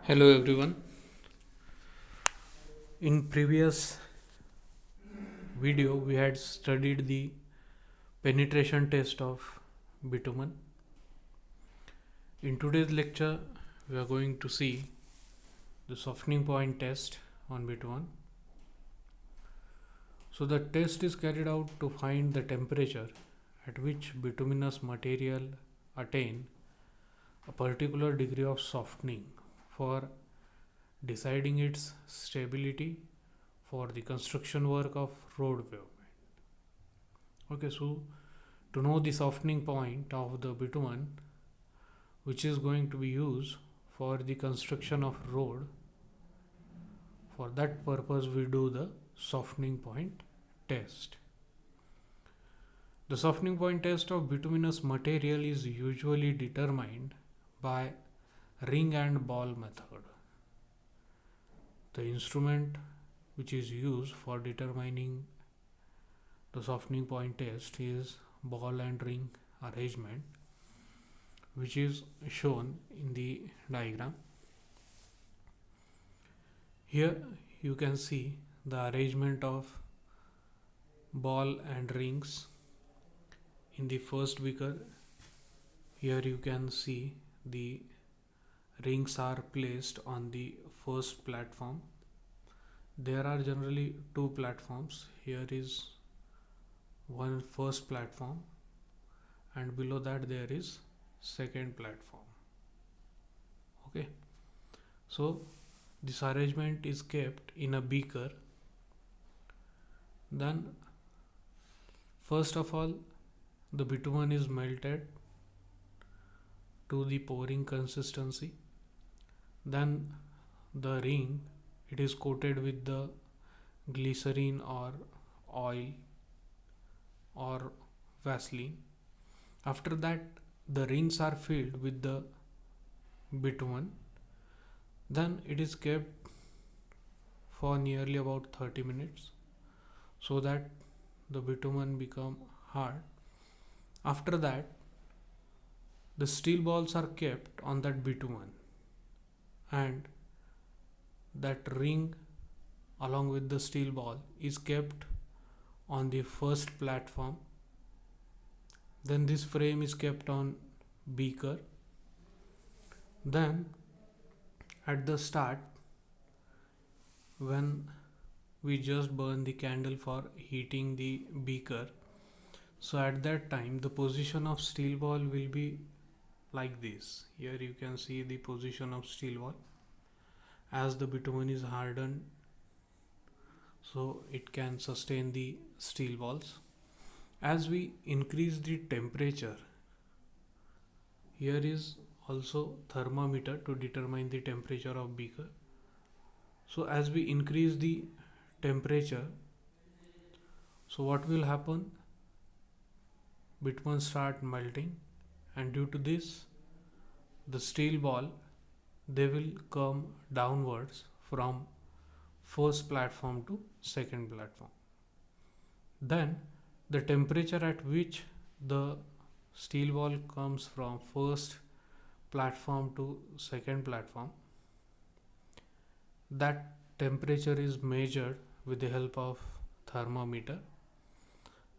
Hello everyone. In previous video we had studied the penetration test of bitumen. In today's lecture we are going to see the softening point test on bitumen. So the test is carried out to find the temperature at which bituminous material attain a particular degree of softening for deciding its stability for the construction work of road pavement. Okay, so to know the softening point of the bitumen which is going to be used for the construction of road, for that purpose we do the softening point test. The softening point test of bituminous material is usually determined by ring and ball method. The instrument which is used for determining the softening point test is ball and ring arrangement, which is shown in the diagram. Here you can see the arrangement of ball and rings in the first beaker. Here you can see the rings are placed on the first platform. There are generally two platforms. Here is one first platform and below that there is second platform. Okay, so this arrangement is kept in a beaker. Then first of all the bitumen is melted to the pouring consistency. Then the ring, it is coated with the glycerine or oil or Vaseline. After that the rings are filled with the bitumen. Then it is kept for nearly about 30 minutes so that the bitumen become hard. After that the steel balls are kept on that bitumen and that ring along with the steel ball is kept on the first platform. Then this frame is kept on beaker. Then at the start, when we just burn the candle for heating the beaker, so at that time the position of steel ball will be like this. Here you can see the position of steel ball. As the bitumen is hardened, so it can sustain the steel balls. As we increase the temperature, here is also thermometer to determine the temperature of beaker. So as we increase the temperature, so what will happen? Bitumen start melting, and due to this the steel ball, they will come downwards from first platform to second platform. Then the temperature at which the steel ball comes from first platform to second platform, that temperature is measured with the help of thermometer,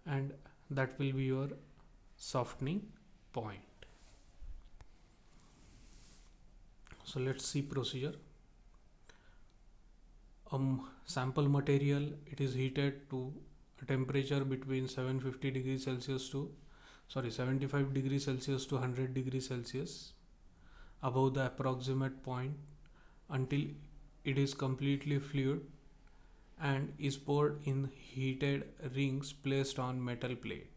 and that will be your softening point. So let's see procedure. Sample material, it is heated to a temperature between 750 degrees Celsius to 75 degrees Celsius to 100 degrees Celsius above the approximate point until it is completely fluid and is poured in heated rings placed on metal plate.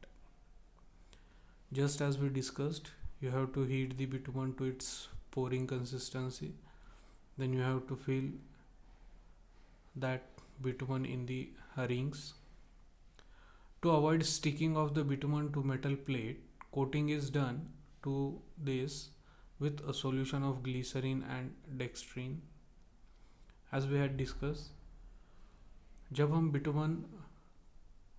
Just as we discussed, you have to heat the bitumen to its pouring consistency. Then you have to fill that bitumen in the rings. To avoid sticking of the bitumen to metal plate, coating is done to this with a solution of glycerine and dextrine. As we had discussed, जब हम bitumen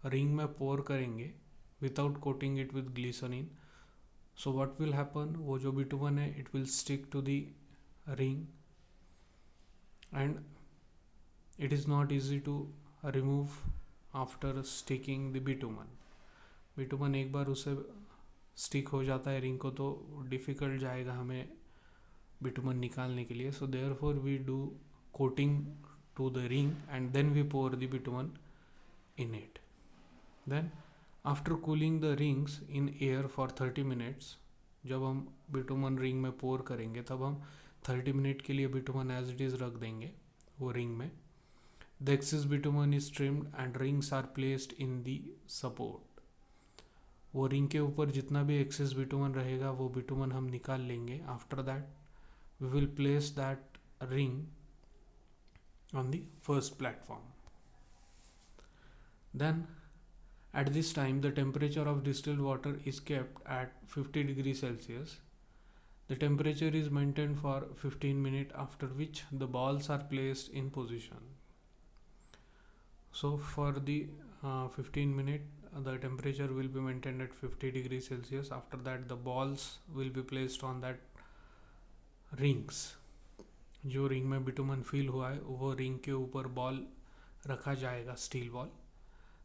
ring में पोर करेंगे without coating it with glycerine, so what will happen, वो जो bitumen है it will stick to the ring and it is not easy to remove after sticking the bitumen. Bitumen एक बार उसे स्टिक हो जाता है रिंग को तो डिफ़िकल्ट जाएगा हमें बिटुमन निकालने के लिए. So therefore we do coating to the ring and then we pour the bitumen in it. Then after cooling the rings in air for 30 minutes, जब हम बिटुमन रिंग में पोर करेंगे तब हम 30 मिनट के लिए बिटुमन एज इट इज़ रख देंगे वो रिंग में. The excess bitumen is trimmed and rings are placed in the support. वो रिंग के ऊपर जितना भी एक्सेस बिटुमन रहेगा वो बिटुमन हम निकाल लेंगे. After that we will place that ring on the first platform. Then at this time the temperature of distilled water is kept at 50 degrees Celsius. The temperature is maintained for 15 minutes, after which the balls are placed in position. So for the 15 minutes the temperature will be maintained at 50 degrees Celsius. After that the balls will be placed on that rings. जो ring में bitumen fill हुआ है वो ring के ऊपर ball रखा जाएगा, steel ball.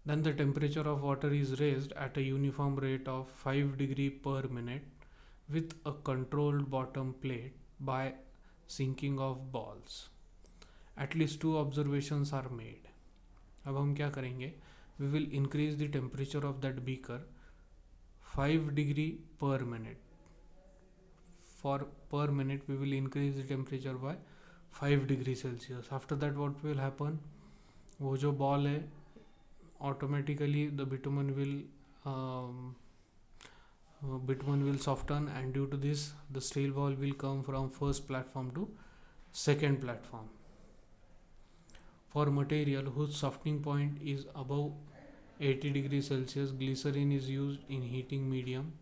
Then the temperature of water is raised at a uniform rate of 5 degree per minute with a controlled bottom plate by sinking of balls. At least 2 observations are made. अब हम क्या करेंगे, we will increase the temperature of that beaker 5 degree per minute. For per minute we will increase the temperature by 5 degree Celsius. After that what will happen, वो जो ball है automatically the bitumen will soften, and due to this the steel ball will come from first platform to second platform. For material whose softening point is above 80 degrees Celsius, glycerin is used in heating medium,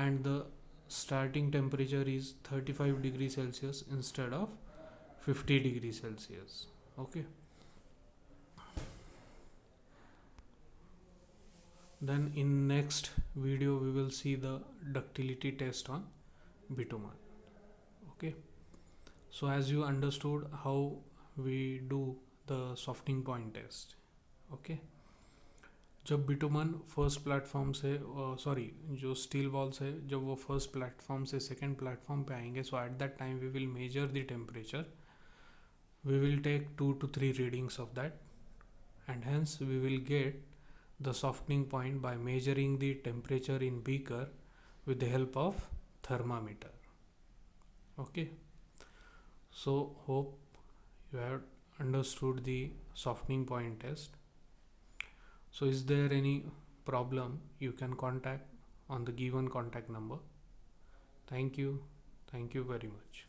and the starting temperature is 35 degrees Celsius instead of 50 degrees Celsius. Okay. Then in next video we will see the ductility test on bitumen. Okay. So as you understood how we do the softening point test. Okay. जब bitumen first platform से जो steel balls है जब वो first platform से second platform पे आएंगे, so at that time we will measure the temperature. We will take 2 to 3 readings of that, and hence we will get the softening point by measuring the temperature in beaker with the help of thermometer. Okay, so hope you have understood the softening point test. So is there any problem, you can contact on the given contact number. Thank you very much.